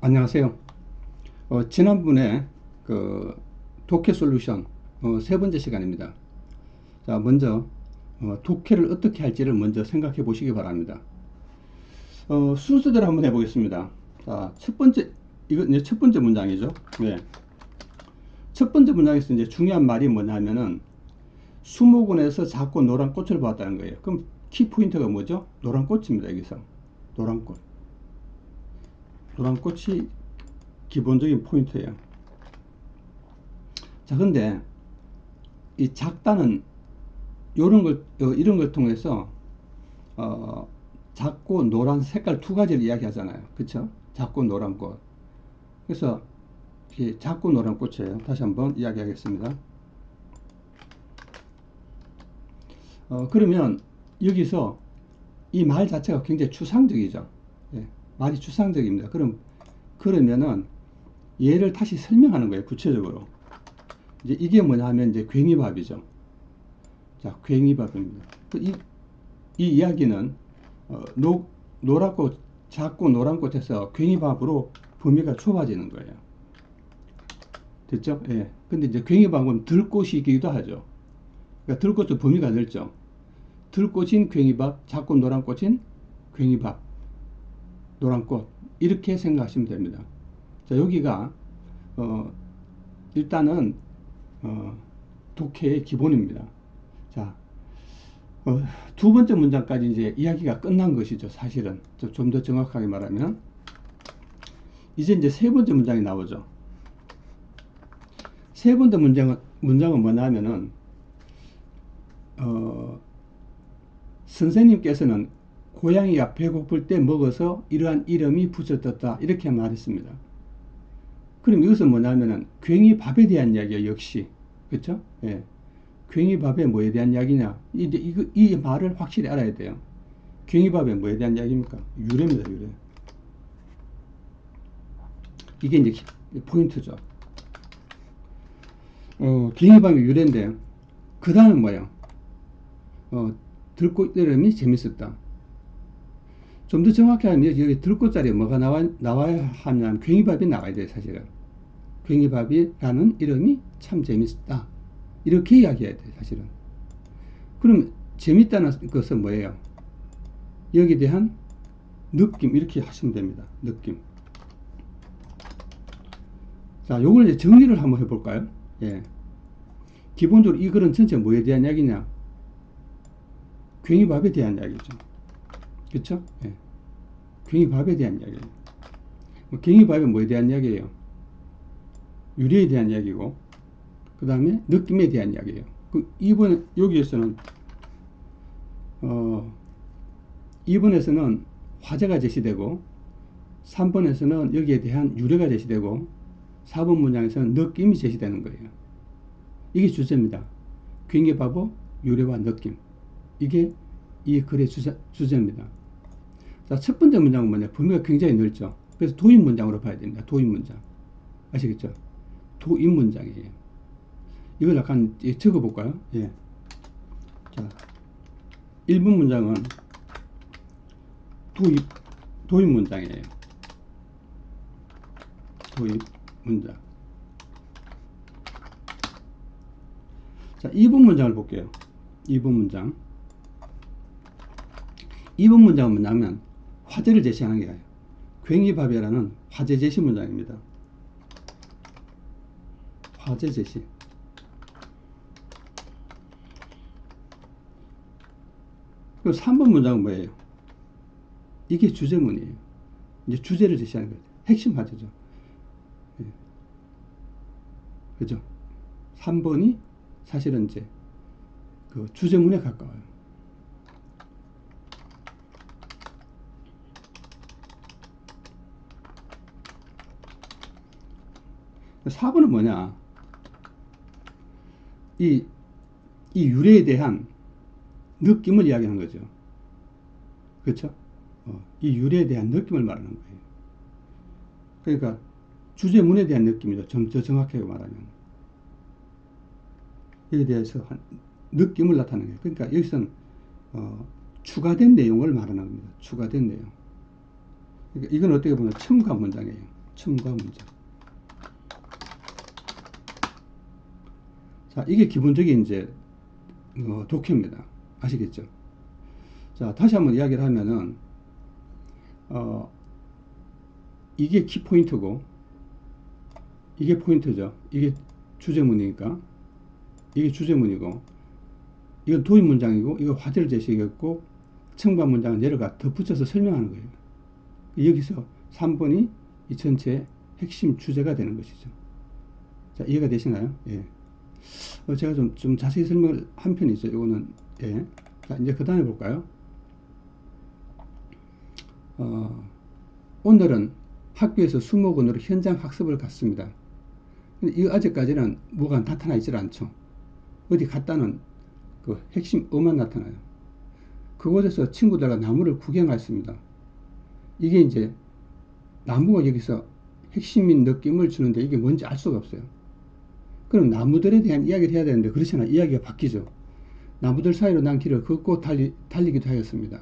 안녕하세요. 지난번에 독해 솔루션 세 번째 시간입니다. 자, 먼저 독해를 어떻게 할지를 먼저 생각해 보시기 바랍니다. 순서대로 한번 해보겠습니다. 자, 첫 번째, 이건 이제 첫 번째 문장이죠. 네. 첫 번째 문장에서 이제 중요한 말이 뭐냐면은 수목원에서 작고 노란 꽃을 보았다는 거예요. 그럼 키포인트가 뭐죠? 노란 꽃입니다. 여기서 노란 꽃. 노란 꽃이 기본적인 포인트예요. 자, 근데 이 작다는 이런 걸 통해서 작고 노란 색깔 두 가지를 이야기하잖아요. 그쵸? 작고 노란 꽃. 그래서 이 작고 노란 꽃이에요. 다시 한번 이야기하겠습니다. 그러면 여기서 이 말 자체가 굉장히 추상적이죠. 예, 말이 추상적입니다. 그러면은 얘를 다시 설명하는 거예요. 구체적으로. 이제 이게 뭐냐 하면 이제 괭이밥이죠. 자, 괭이밥입니다. 이 이야기는 노랗고 작고 노란 꽃에서 괭이밥으로 범위가 좁아지는 거예요. 됐죠? 예. 근데 이제 괭이밥은 들꽃이기도 하죠. 그러니까 들꽃도 범위가 넓죠. 들꽃인 괭이밥, 작고 노란 꽃인 괭이밥, 노란 꽃. 이렇게 생각하시면 됩니다. 자, 여기가 일단은 독해의 기본입니다. 자, 두 번째 문장까지 이제 이야기가 끝난 것이죠. 사실은 좀 더 정확하게 말하면 이제 세 번째 문장이 나오죠. 세 번째 문장은 뭐냐면은 선생님께서는 고양이가 배고플 때 먹어서 이러한 이름이 붙여졌다 이렇게 말했습니다. 그럼 이것은 뭐냐면은 괭이밥에 대한 이야기예요. 역시 그렇죠? 예. 괭이밥에 뭐에 대한 이야기냐? 이제 이 말을 확실히 알아야 돼요. 괭이밥에 뭐에 대한 이야기입니까? 유래입니다. 유래. 이게 이제 포인트죠. 괭이밥이 유래인데 그 다음은 뭐예요? 들꽃 이름이 재밌었다. 좀 더 정확히 하면 여기 들꽃 자리에 뭐가 나와야 하면 괭이밥이 나와야 돼요. 사실은 괭이밥이라는 이름이 참 재밌었다. 이렇게 이야기해야 돼요. 사실은. 그럼 재밌다는 것은 뭐예요? 여기에 대한 느낌 이렇게 하시면 됩니다. 느낌. 자, 요걸 이제 정리를 한번 해볼까요? 예. 기본적으로 이 글은 전체 뭐에 대한 이야기냐? 괭이밥에 대한 이야기죠. 그쵸? 예. 괭이밥에 대한 이야기예요. 괭이밥이 뭐에 대한 이야기예요? 유래에 대한 이야기고, 그 다음에 느낌에 대한 이야기예요. 이번, 여기에서는, 2번에서는 화제가 제시되고, 3번에서는 여기에 대한 유래가 제시되고, 4번 문장에서는 느낌이 제시되는 거예요. 이게 주제입니다. 괭이밥의 유래와 느낌. 이게 이 글의 주제입니다. 자, 첫 번째 문장은 뭐냐? 범위가 굉장히 넓죠. 그래서 도입 문장으로 봐야 됩니다. 도입 문장. 아시겠죠? 도입 문장이에요. 이걸 약간 적어볼까요? 예. 자, 1번 문장은 도입 문장이에요. 도입 문장. 자, 2번 문장을 볼게요. 2번 문장. 2번 문장은 뭐냐면 화제를 제시하는 게 아니에요. 괭이밥이라는 화제 제시 문장입니다. 화제 제시. 그리고 3번 문장은 뭐예요? 이게 주제문이에요. 이제 주제를 제시하는 거죠. 핵심 화제죠. 예. 그죠? 3번이 사실은 이제 그 주제문에 가까워요. 그 4번은 뭐냐? 이 유래에 대한 느낌을 이야기하는 거죠. 그렇죠? 이 유래에 대한 느낌을 말하는 거예요. 그러니까 주제문에 대한 느낌이죠. 좀 더 정확하게 말하면. 여기에 대해서 느낌을 나타내는 거예요. 그러니까 여기서는 추가된 내용을 말하는 겁니다. 추가된 내용. 그러니까 이건 어떻게 보면 첨가 문장이에요. 첨가 문장. 자, 이게 기본적인 이제 독해입니다. 아시겠죠? 자, 다시 한번 이야기를 하면은 이게 키포인트고 이게 포인트죠. 이게 주제문이니까 이게 주제문이고 이건 도입 문장이고 이거 화제를 제시했고 첨가 문장은 얘가 덧붙여서 설명하는 거예요. 여기서 3번이 이 전체의 핵심 주제가 되는 것이죠. 자, 이해가 되시나요? 예. 제가 좀 자세히 설명을 한 편이죠. 이거는 예. 자, 이제 그 다음에 볼까요? 오늘은 학교에서 수목원으로 현장 학습을 갔습니다. 근데 이 아직까지는 뭐가 나타나 있질 않죠. 어디 갔다는 그 핵심 어만 나타나요. 그곳에서 친구들과 나무를 구경했습니다. 이게 이제 나무가 여기서 핵심인 느낌을 주는데 이게 뭔지 알 수가 없어요. 그럼 나무들에 대한 이야기를 해야 되는데 그렇잖아. 이야기가 바뀌죠. 나무들 사이로 난 길을 걷고 달리기도 하였습니다.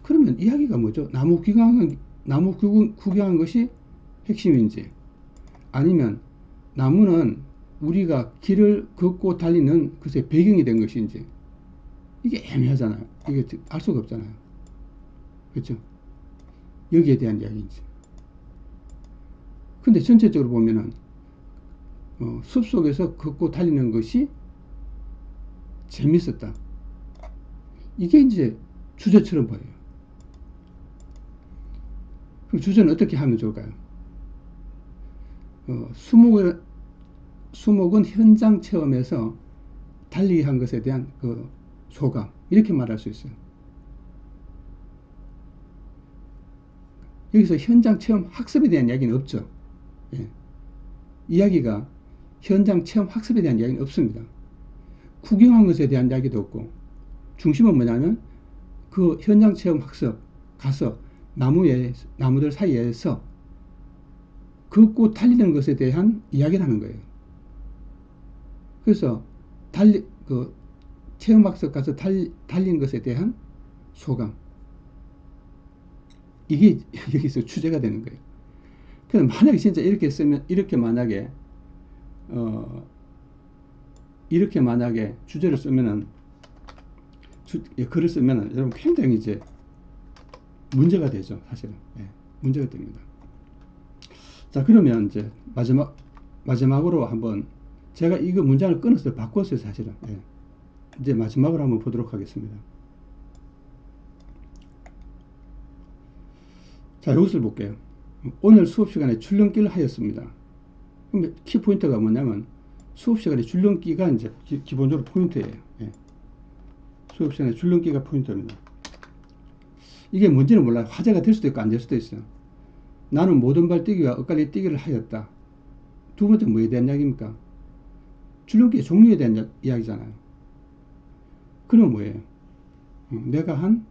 그러면 이야기가 뭐죠? 나무 구경한 것이 핵심인지 아니면 나무는 우리가 길을 걷고 달리는 것의 배경이 된 것인지 이게 애매하잖아요. 이게 알 수가 없잖아요. 그렇죠? 여기에 대한 이야기인지. 근데 전체적으로 보면은 숲속에서 걷고 달리는 것이 재밌었다. 이게 이제 주제처럼 보여요. 그럼 주제는 어떻게 하면 좋을까요? 수목은 현장 체험에서 달리기 한 것에 대한 그 소감 이렇게 말할 수 있어요. 여기서 현장 체험 학습에 대한 이야기는 없죠. 예. 이야기가 현장 체험 학습에 대한 이야기는 없습니다. 구경한 것에 대한 이야기도 없고 중심은 뭐냐면 그 현장 체험 학습 가서 나무들 사이에서 걷고 달리는 것에 대한 이야기를 하는 거예요. 그래서 체험 학습 가서 달린 것에 대한 소감 이게 여기서 주제가 되는 거예요. 그래서 만약에 진짜 이렇게 쓰면 이렇게 만약에 주제를 쓰면은 글을 쓰면은 여러분 굉장히 이제 문제가 되죠. 사실은 문제가 됩니다. 자, 그러면 이제 마지막으로 한번 제가 이거 문장을 끊어서 바꿨어요. 사실은 이제 마지막으로 한번 보도록 하겠습니다. 자, 여기서 볼게요. 오늘 수업 시간에 줄넘기를 하였습니다. 그럼 키포인트가 뭐냐면 수업 시간에 줄넘기가 이제 기본적으로 포인트예요. 수업 시간에 줄넘기가 포인트입니다. 이게 뭔지는 몰라요. 화제가 될 수도 있고 안 될 수도 있어요. 나는 모든 발 뛰기와 엇갈리 뛰기를 하였다. 두 번째 뭐에 대한 이야기입니까? 줄넘기의 종류에 대한 이야기잖아요. 그럼 뭐예요? 내가 한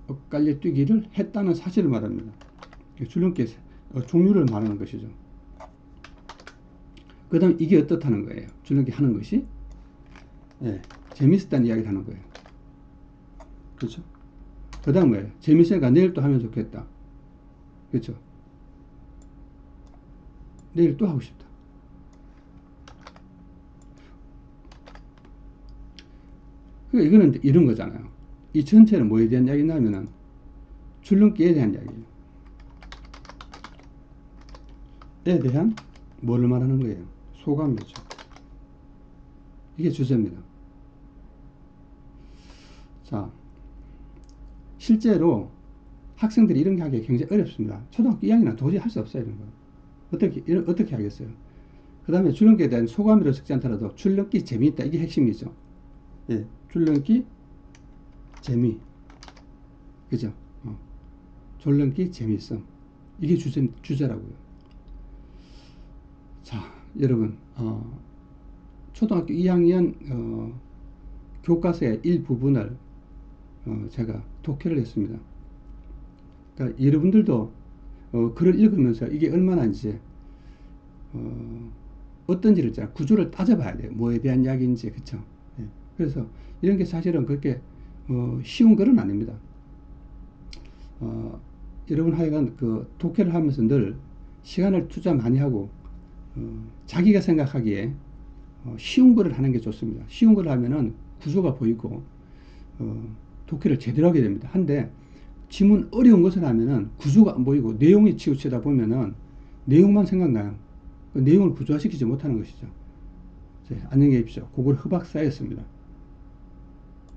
엇갈려 뛰기를 했다는 사실을 말합니다. 줄넘기의 종류를 말하는 것이죠. 그 다음 이게 어떻다는 거예요? 줄넘기 하는 것이 재밌었다는 이야기를 하는 거예요. 그렇죠? 그 다음 뭐예요? 재밌으니까 내일 또 하면 좋겠다. 그렇죠? 내일 또 하고 싶다. 그러니까 이거는 이런 거잖아요. 이 전체는 뭐에 대한 이야기냐면은 줄넘기에 대한 이야기예요. 에 대한 뭐를 말하는 거예요? 소감이죠. 이게 주제입니다. 자, 실제로 학생들이 이런 게 하기 굉장히 어렵습니다. 초등학교 2학년은 도저히 할 수 없어요. 이런 거. 어떻게 하겠어요? 그 다음에 줄넘기에 대한 소감으로 적지 않더라도 줄넘기 재미있다. 이게 핵심이죠. 줄넘기 재미. 그죠? 줄넘기 재미있음. 이게 주제라고요. 자, 여러분, 초등학교 2학년 교과서의 일부분을 제가 독해를 했습니다. 그러니까 여러분들도 글을 읽으면서 이게 얼마나 이제 어떤지를 구조를 따져봐야 돼요. 뭐에 대한 이야기인지. 그쵸? 그래서 이런 게 사실은 그렇게 쉬운 글은 아닙니다. 여러분 하여간 그 독해를 하면서 늘 시간을 투자 많이 하고 자기가 생각하기에 쉬운 거를 하는 게 좋습니다. 쉬운 걸 하면은 구조가 보이고 독해를 제대로 하게 됩니다. 한데 지문 어려운 것을 하면은 구조가 안 보이고 내용이 치우치다 보면은 내용만 생각나요. 그 내용을 구조화시키지 못하는 것이죠. 안녕히 계십시오. 그걸 허박 쌓였습니다.